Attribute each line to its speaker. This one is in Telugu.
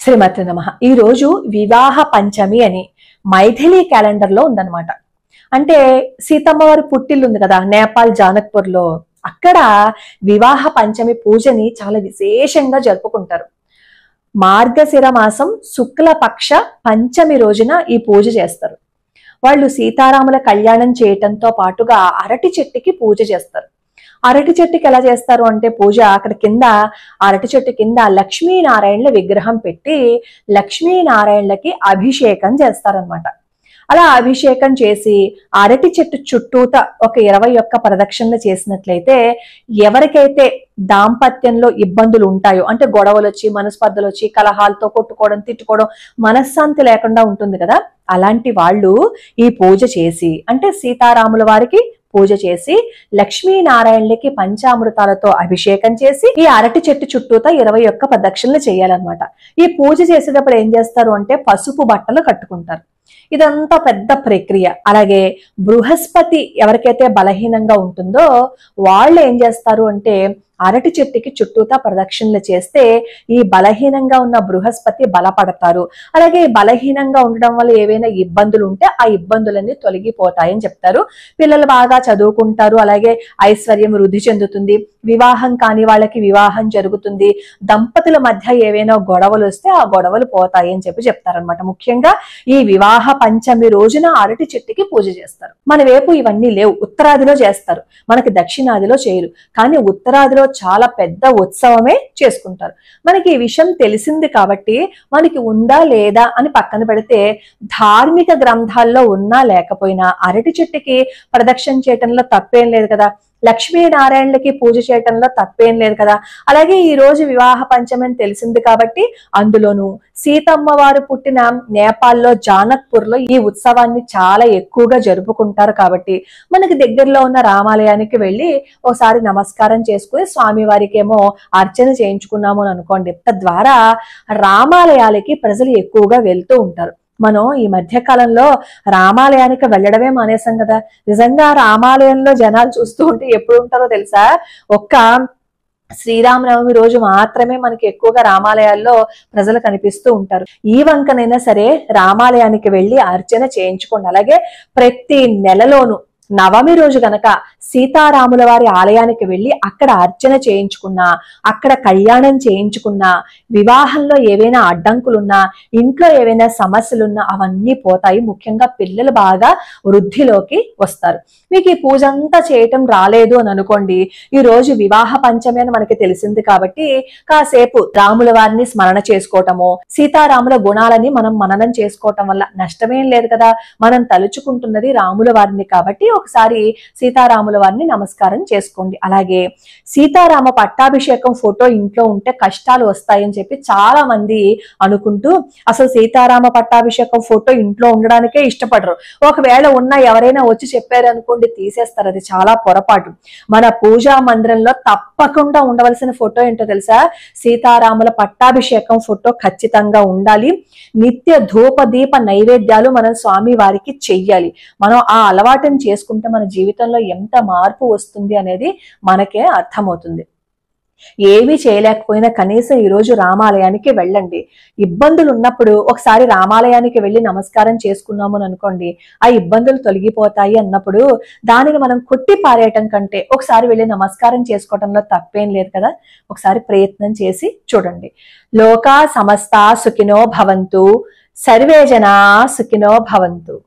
Speaker 1: శ్రీమతి నమః. ఈ రోజు వివాహ పంచమి అని మైథిలి క్యాలెండర్ లో ఉందన్నమాట. అంటే సీతమ్మ వారి పుట్టిల్లు ఉంది కదా నేపాల్ జానక్పూర్ లో, అక్కడ వివాహ పంచమి పూజని చాలా విశేషంగా జరుపుకుంటారు. మార్గశిర మాసం శుక్లపక్ష పంచమి రోజున ఈ పూజ చేస్తారు. వాళ్ళు సీతారాముల కళ్యాణం చేయటంతో పాటుగా అరటి చెట్టుకి పూజ చేస్తారు. అరటి చెట్టుకి ఎలా చేస్తారు అంటే పూజ, అక్కడ కింద అరటి చెట్టు కింద లక్ష్మీనారాయణల విగ్రహం పెట్టి లక్ష్మీనారాయణలకి అభిషేకం చేస్తారనమాట. అలా అభిషేకం చేసి అరటి చెట్టు చుట్టూత ఒక 21 ప్రదక్షిణలు చేసినట్లయితే ఎవరికైతే దాంపత్యంలో ఇబ్బందులు ఉంటాయో, అంటే గొడవలు వచ్చి మనస్పర్ధలు వచ్చి కలహాలతో కొట్టుకోవడం తిట్టుకోవడం మనశ్శాంతి లేకుండా ఉంటుంది కదా, అలాంటి వాళ్ళు ఈ పూజ చేసి, అంటే సీతారాముల వారికి పూజ చేసి లక్ష్మీనారాయణలకి పంచామృతాలతో అభిషేకం చేసి ఈ అరటి చెట్టు చుట్టూతా 21 ప్రదక్షిణలు చేయాలన్నమాట. ఈ పూజ చేసేటప్పుడు ఏం చేస్తారు అంటే పసుపు బట్టలు కట్టుకుంటారు. ఇదంతా పెద్ద ప్రక్రియ. అలాగే బృహస్పతి ఎవరికైతే బలహీనంగా ఉంటుందో వాళ్ళు ఏం చేస్తారు అంటే అరటి చెట్టుకి చుట్టూతా ప్రదక్షిణలు చేస్తే ఈ బలహీనంగా ఉన్న బృహస్పతి బలపడతారు. అలాగే బలహీనంగా ఉండడం వల్ల ఏవైనా ఇబ్బందులు ఉంటే ఆ ఇబ్బందులన్నీ తొలగిపోతాయని చెప్తారు. పిల్లలు బాగా చదువుకుంటారు, అలాగే ఐశ్వర్యం వృద్ధి చెందుతుంది, వివాహం కాని వాళ్ళకి వివాహం జరుగుతుంది, దంపతుల మధ్య ఏవైనా గొడవలు వస్తే ఆ గొడవలు పోతాయి అని చెప్తారనమాట. ముఖ్యంగా ఈ వివాహ పంచమి రోజున అరటి చెట్టుకి పూజ చేస్తారు. మన వైపు ఇవన్నీ లేవు, ఉత్తరాదిలో చేస్తారు, మనకి దక్షిణాదిలో చేయరు. కానీ ఉత్తరాదిలో చాలా పెద్ద ఉత్సవమే చేసుకుంటారు. మనకి ఈ విషయం తెలిసింది కాబట్టి మనకి ఉందా లేదా అని పక్కన పెడితే ధార్మిక గ్రంథాల్లో ఉన్నా లేకపోయినా అరటి చెట్టుకి ప్రదక్షిణ చేయటంలో తప్పేం లేదు కదా, లక్ష్మీనారాయణలకి పూజ చేయటంలో తప్పేం లేదు కదా. అలాగే ఈ రోజు వివాహ పంచమి అని తెలిసింది కాబట్టి అందులోనూ సీతమ్మ వారు పుట్టిన నేపాల్లో జానక్పూర్ లో ఈ ఉత్సవాన్ని చాలా ఎక్కువగా జరుపుకుంటారు కాబట్టి మనకి దగ్గరలో ఉన్న రామాలయానికి వెళ్ళి ఒకసారి నమస్కారం చేసుకుని స్వామి వారికి ఏమో అర్చన చేయించుకున్నాము అని అనుకోండి. తద్వారా రామాలయాలకి ప్రజలు ఎక్కువగా వెళ్తూ ఉంటారు. మనం ఈ మధ్య కాలంలో రామాలయానికి వెళ్ళడమే మానేసాం కదా. నిజంగా రామాలయంలో జనాలు చూస్తూ ఉంటే ఎప్పుడు ఉంటారో తెలుసా, ఒక్క శ్రీరామనవమి రోజు మాత్రమే మనకి ఎక్కువగా రామాలయాల్లో ప్రజలు కనిపిస్తూ ఉంటారు. ఈ వంకనైనా సరే రామాలయానికి వెళ్ళి అర్చన చేయించుకోండి. అలాగే ప్రతి నెలలోనూ నవమి రోజు గనక సీతారాముల వారి ఆలయానికి వెళ్ళి అక్కడ అర్చన చేయించుకున్నా, అక్కడ కళ్యాణం చేయించుకున్నా, వివాహంలో ఏవైనా అడ్డంకులున్నా, ఇంట్లో ఏవైనా సమస్యలున్నా అవన్నీ పోతాయి. ముఖ్యంగా పిల్లలు బాగా వృద్ధిలోకి వస్తారు. మీకు ఈ పూజ అంతా చేయటం రాలేదు అని అనుకోండి, ఈ రోజు వివాహ పంచమి అని మనకి తెలిసింది కాబట్టి కాసేపు రాముల వారిని స్మరణ చేసుకోవటము, సీతారాముల గుణాలని మనం మననం చేసుకోవటం వల్ల నష్టమేం లేదు కదా. మనం తలుచుకుంటున్నది రాముల వారిని కాబట్టి ఒకసారి సీతారాముల వారిని నమస్కారం చేసుకోండి. అలాగే సీతారామ పట్టాభిషేకం ఫోటో ఇంట్లో ఉంటే కష్టాలు వస్తాయని చెప్పి చాలా మంది అనుకుంటూ అసలు సీతారామ పట్టాభిషేకం ఫోటో ఇంట్లో ఉండడానికే ఇష్టపడరు. ఒకవేళ ఉన్న ఎవరైనా వచ్చి చెప్పారు అనుకోండి తీసేస్తారు. అది చాలా పొరపాటు. మన పూజా మందిరంలో తప్పకుండా ఉండవలసిన ఫోటో ఏంటో తెలుసా, సీతారాముల పట్టాభిషేకం ఫోటో ఖచ్చితంగా ఉండాలి. నిత్య ధూప దీప నైవేద్యాలు మనం స్వామి వారికి చెయ్యాలి. మనం ఆ అలవాటుని చేసుకుంటే మన జీవితంలో ఎంత మార్పు వస్తుంది అనేది మనకే అర్థమవుతుంది. ఏమీ చేయలేకపోయినా కనీసం ఈ రోజు రామాలయానికి వెళ్ళండి. ఇబ్బందులు ఉన్నప్పుడు ఒకసారి రామాలయానికి వెళ్ళి నమస్కారం చేసుకున్నాము అని అనుకోండి, ఆ ఇబ్బందులు తొలగిపోతాయి అన్నప్పుడు దానిని మనం కొట్టి పారేయటం కంటే ఒకసారి వెళ్ళి నమస్కారం చేసుకోవడంలో తప్పేం లేదు కదా. ఒకసారి ప్రయత్నం చేసి చూడండి. లోకా సమస్తా సుఖినో భవంతు, సర్వే జనా సుఖినో భవంతు.